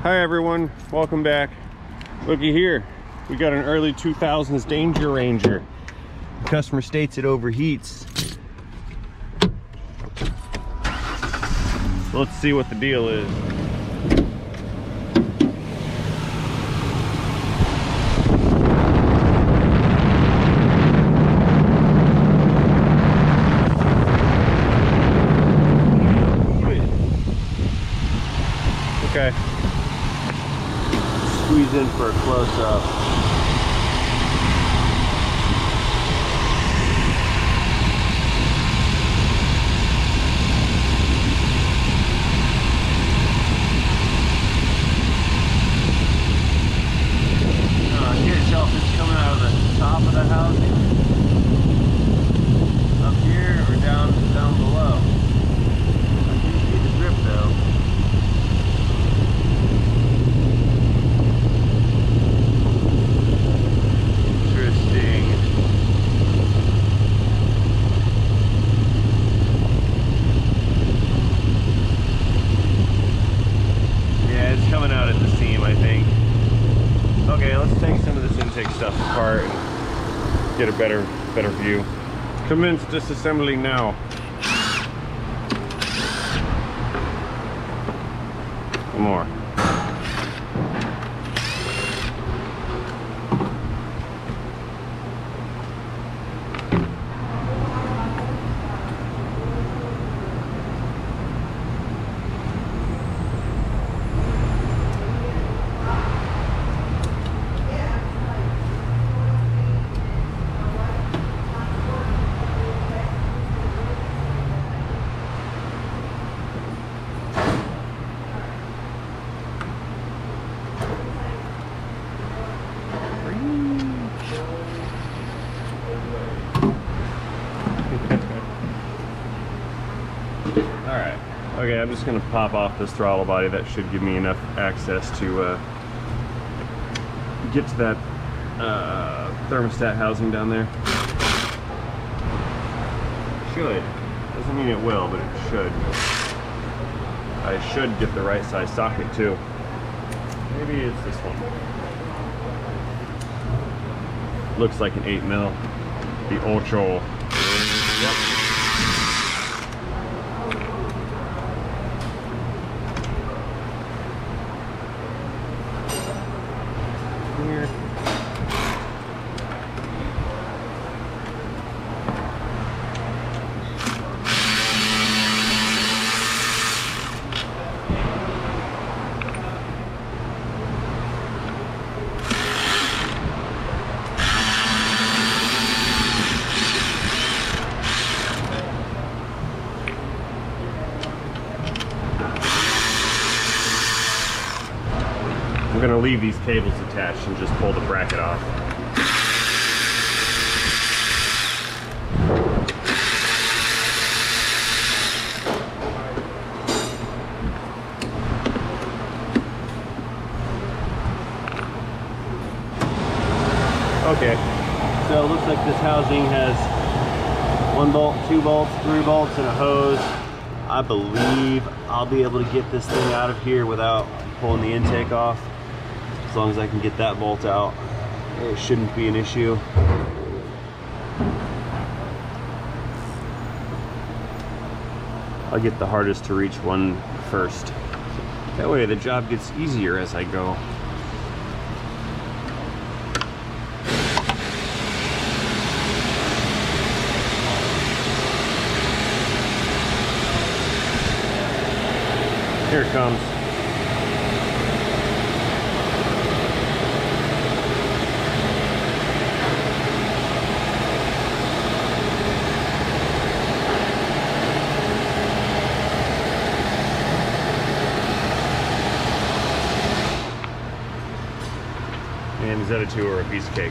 Hi everyone, welcome back. Looky here, we got an early 2000s Danger Ranger. The customer states it overheats. So let's see what the deal is. Okay. Squeeze in for a close-up. I can't tell if it's coming out of the top of the housing up here or down below. I can see the drip though. Coming out at the seam, I think. Okay, let's take some of this intake stuff apart and get a better view. Commence disassembling now. More. Alright, okay, I'm just going to pop off this throttle body. That should give me enough access to get to that thermostat housing down there. Should. Doesn't mean it will, but it should. I should get the right size socket too. Maybe it's this one. Looks like an 8mm. The Ultra. Yep. Here. I'm going to leave these cables attached and just pull the bracket off. Okay, so it looks like this housing has 1 bolt, 2 bolts, 3 bolts, and a hose. I believe I'll be able to get this thing out of here without pulling the intake off. As long as I can get that bolt out, it shouldn't be an issue. I'll get the hardest to reach one first. That way the job gets easier as I go. Here it comes. And is that a 2 or a piece of cake?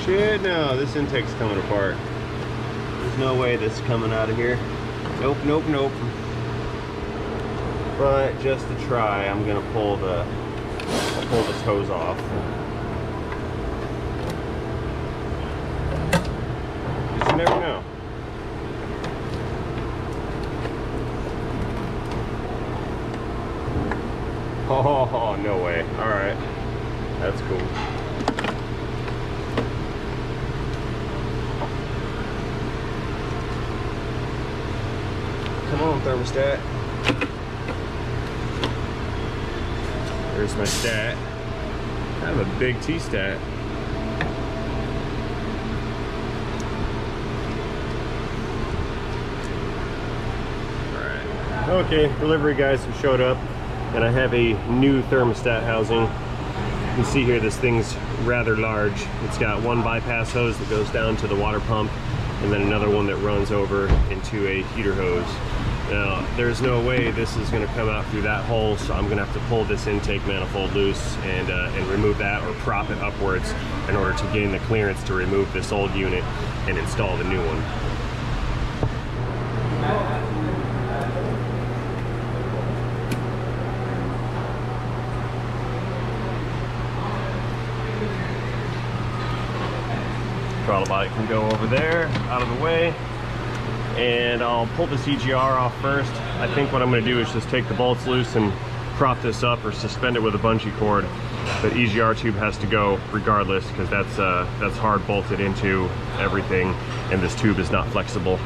shit, no, this intake's coming apart. There's no way this is coming out of here. Nope, nope, nope. But just to try, I'm gonna pull this hose off. Just never know. Oh, no way. All right, that's cool. Come on, thermostat. There's my stat. I have a big T-stat. Alright. Okay, delivery guys have showed up, and I have a new thermostat housing. You can see here this thing's rather large. It's got one bypass hose that goes down to the water pump, and then another one that runs over into a heater hose. Now, there's no way this is going to come out through that hole, so I'm going to have to pull this intake manifold loose and remove that, or prop it upwards in order to gain the clearance to remove this old unit and install the new one. Throttle body can go over there, out of the way. And I'll pull the CGR off first. I think what I'm going to do is just take the bolts loose and prop this up or suspend it with a bungee cord. The EGR tube has to go regardless, because that's hard bolted into everything, and this tube is not flexible.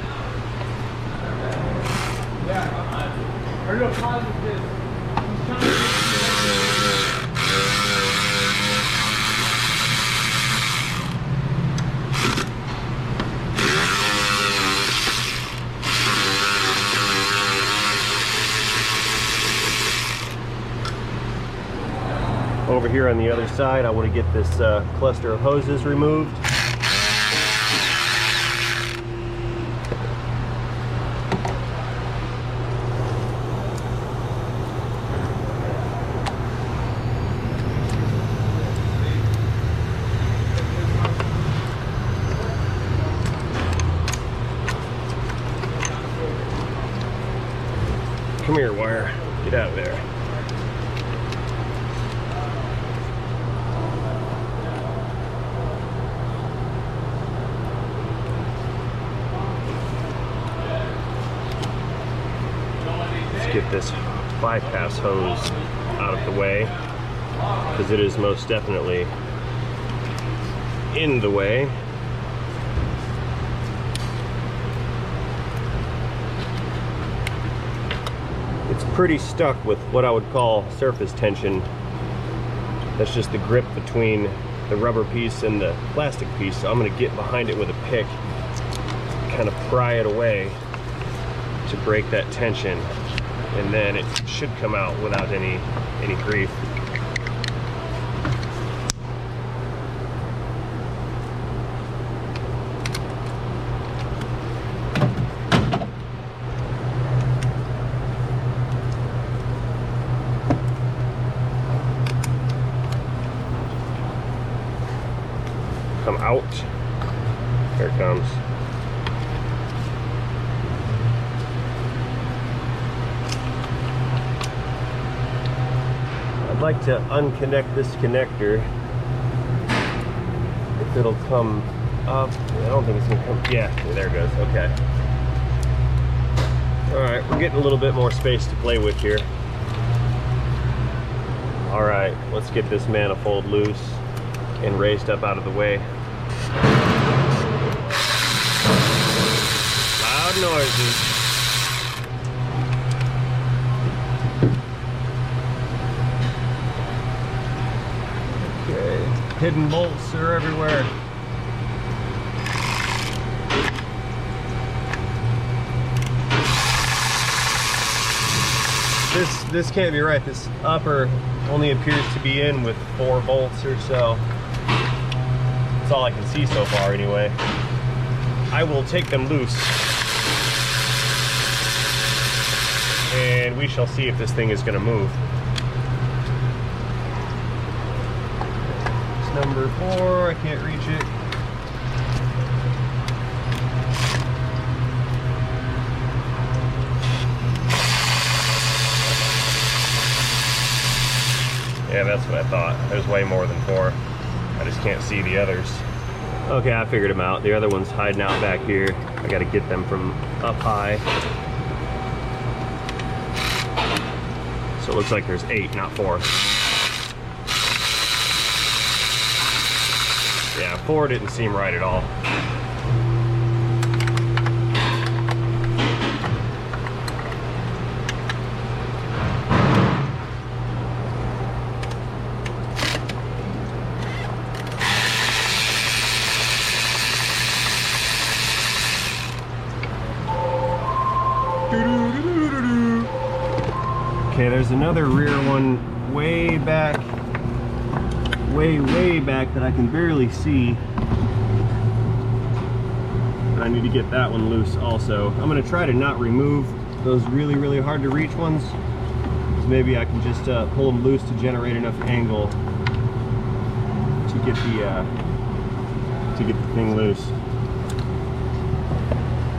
Over here on the other side, I want to get this cluster of hoses removed. Come here, wire. Get out of there. Get this bypass hose out of the way, because it is most definitely in the way. It's pretty stuck with what I would call surface tension. That's just the grip between the rubber piece and the plastic piece. So I'm going to get behind it with a pick, kind of pry it away to break that tension. And then it should come out without any grief. Come out. Here it comes. I'd like to unconnect this connector. If it'll come up. I don't think it's gonna come. Yeah, there it goes. Okay. Alright, we're getting a little bit more space to play with here. Alright, let's get this manifold loose and raised up out of the way. Loud noises. Hidden bolts are everywhere. This can't be right. This upper only appears to be in with 4 bolts or so. That's all I can see so far anyway. I will take them loose, and we shall see if this thing is going to move. Number 4, I can't reach it. Yeah, that's what I thought. There's way more than 4. I just can't see the others. Okay, I figured them out. The other one's hiding out back here. I gotta get them from up high. So it looks like there's 8, not 4. Yeah, 4 didn't seem right at all. Okay, there's another rear one way back, way back that I can barely see. I need to get that one loose also. I'm gonna try to not remove those really hard to reach ones. So maybe I can just pull them loose to generate enough angle to get the thing loose.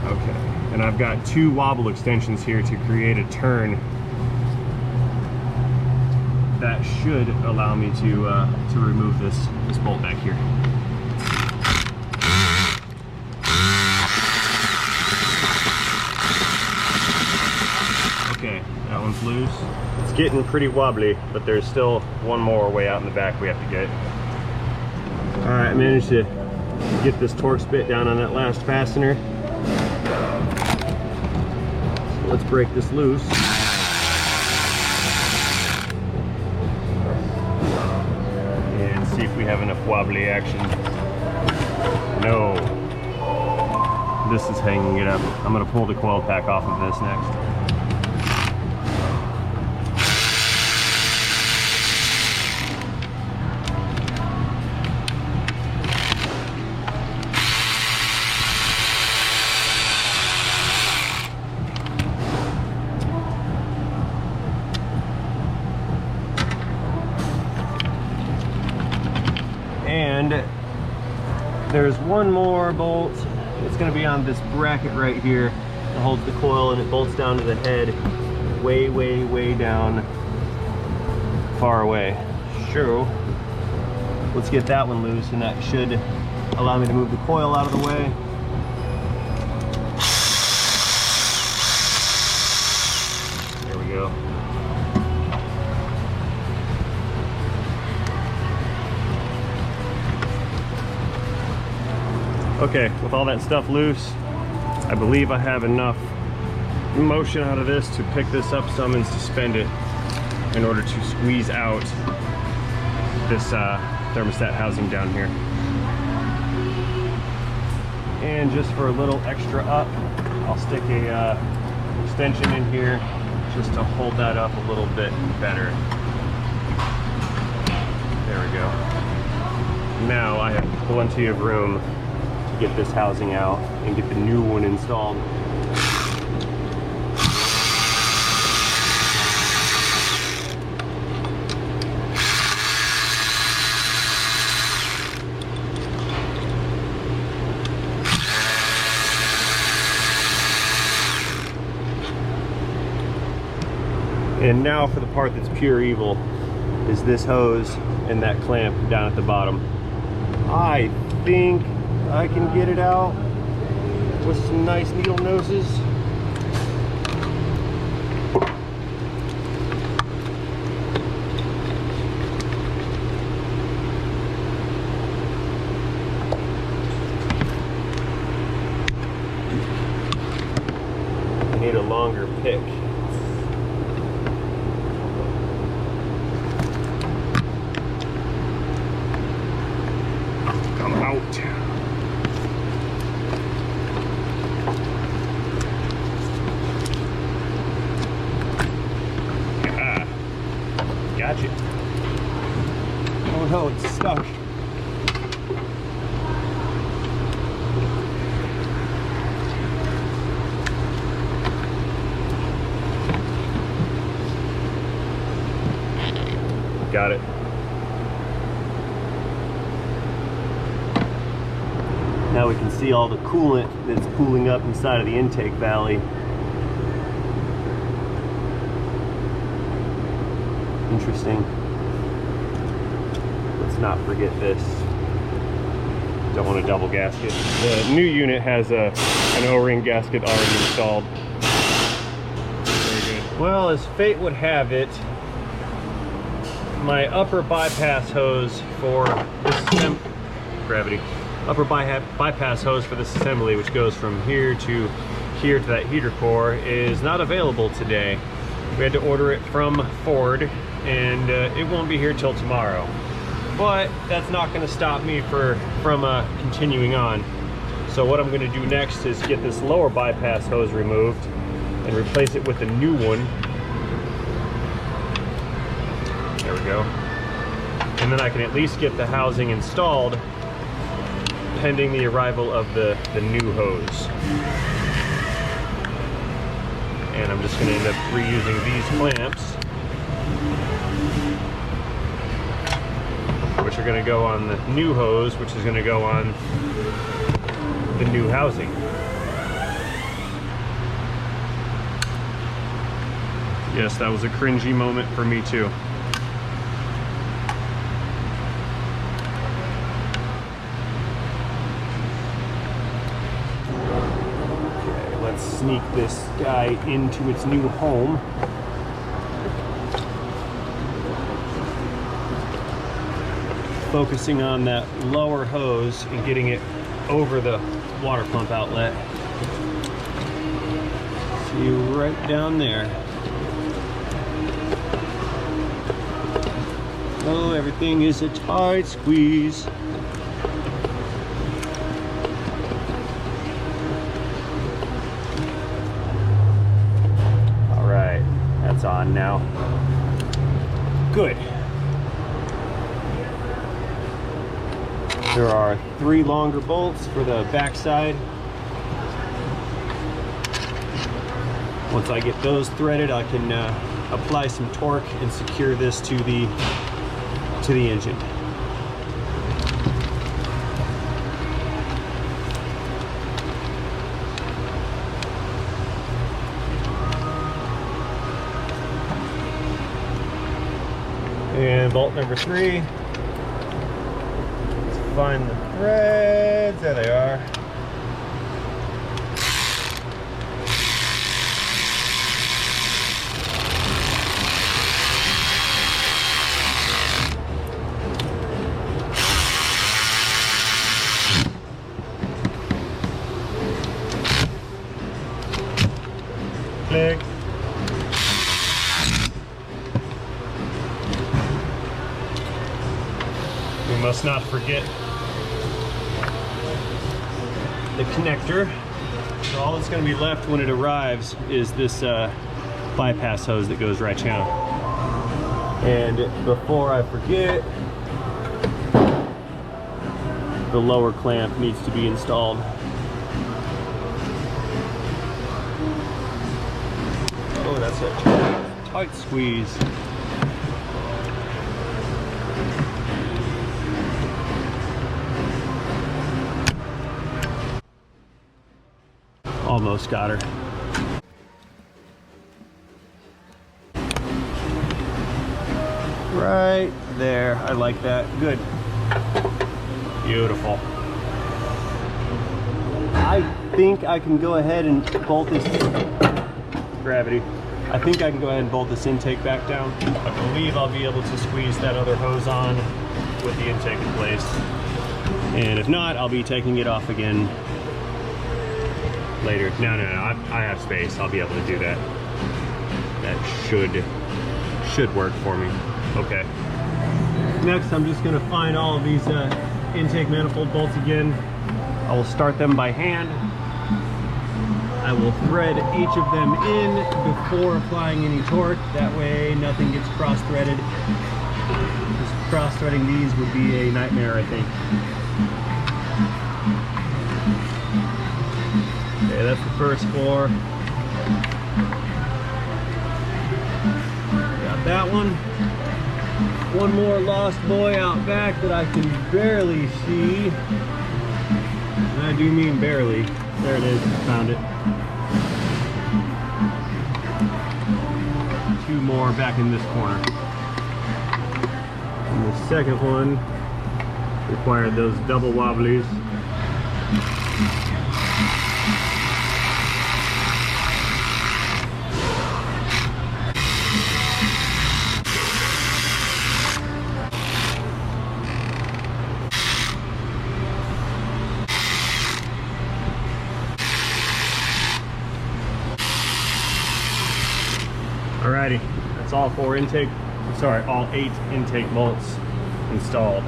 Okay, and I've got 2 wobble extensions here to create a turn. That should allow me to remove this bolt back here. Okay, that one's loose. It's getting pretty wobbly, but there's still one more way out in the back we have to get. All right, I managed to get this Torx bit down on that last fastener. So let's break this loose. See if we have enough wobbly action. No. This is hanging it up. I'm gonna pull the coil pack off of this next. And there's one more bolt. It's going to be on this bracket right here that holds the coil, and it bolts down to the head way down, far away. So let's get that one loose, and that should allow me to move the coil out of the way. There we go. Okay, with all that stuff loose, I believe I have enough motion out of this to pick this up some and suspend it in order to squeeze out this thermostat housing down here. And just for a little extra up, I'll stick a extension in here just to hold that up a little bit better. There we go. Now I have plenty of room to get this housing out and get the new one installed. And now for the part that's pure evil, is this hose and that clamp down at the bottom. I think I can get it out with some nice needle noses. I need a longer pick. Come out. Gotcha. Oh no, it's stuck. Got it. Now we can see all the coolant that's cooling up inside of the intake valley. Interesting. let's not forget this. Don't want a double gasket. The new unit has an O-ring gasket already installed. Very good. Well, as fate would have it, my upper bypass hose for this upper bypass hose for this assembly, which goes from here to that heater core, is not available today. We had to order it from Ford, and it won't be here till tomorrow. But that's not going to stop me from continuing on. So what I'm going to do next is get this lower bypass hose removed and replace it with a new one. There we go. And then I can at least get the housing installed pending the arrival of the new hose. And I'm just going to end up reusing these clamps, which are going to go on the new hose, which is going to go on the new housing. Yes, that was a cringy moment for me too. Okay, let's sneak this guy into its new home. Focusing on that lower hose and getting it over the water pump outlet. See right down there. Oh, everything is a tight squeeze. All right, that's on now. Good. There are 3 longer bolts for the back side. Once I get those threaded, I can apply some torque and secure this to the engine. And bolt number 3. Find the threads. There they are. Click. We must not forget the connector. So all that's going to be left when it arrives is this bypass hose that goes right down. And before I forget, the lower clamp needs to be installed. Oh, that's a tight squeeze. Almost got her. Right there. I like that. Good. Beautiful. I think I can go ahead and bolt this. Gravity. I think I can go ahead and bolt this intake back down. I believe I'll be able to squeeze that other hose on with the intake in place. And if not, I'll be taking it off again later. No, I have space. I'll be able to do that. That should work for me. Okay. Next, I'm just going to find all of these intake manifold bolts again. I will start them by hand. I will thread each of them in before applying any torque. That way, nothing gets cross-threaded. Just cross-threading these would be a nightmare, I think. Okay, that's the first 4. Got that one. One more lost boy out back that I can barely see. And I do mean barely. There it is, found it. 2 more back in this corner. And the second one Required those double wobblies. Alrighty, that's all all 8 intake bolts installed.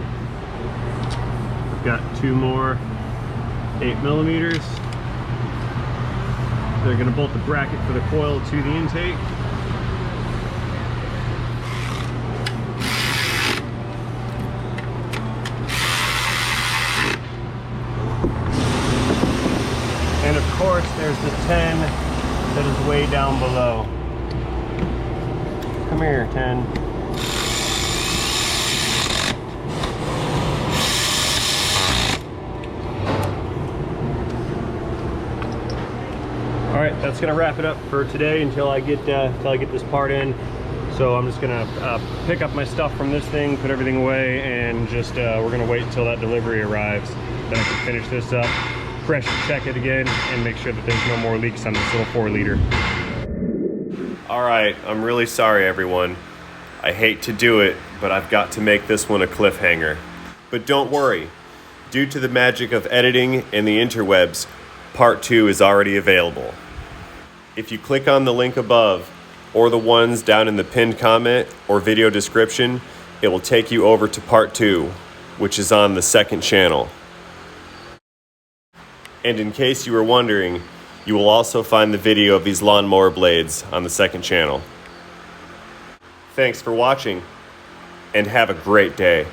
I've got 2 more 8mm. They're going to bolt the bracket for the coil to the intake. And of course there's the 10 that is way down below. Come here, 10. All right, that's gonna wrap it up for today until I get this part in. So I'm just gonna pick up my stuff from this thing, put everything away, and just we're gonna wait until that delivery arrives. Then I can finish this up, pressure check it again, and make sure that there's no more leaks on this little 4-liter. All right, I'm really sorry, everyone. I hate to do it, but I've got to make this one a cliffhanger. But don't worry. Due to the magic of editing and the interwebs, part 2 is already available. If you click on the link above, or the ones down in the pinned comment or video description, it will take you over to part 2, which is on the second channel. And in case you were wondering, you will also find the video of these lawnmower blades on the second channel. Thanks for watching, and have a great day.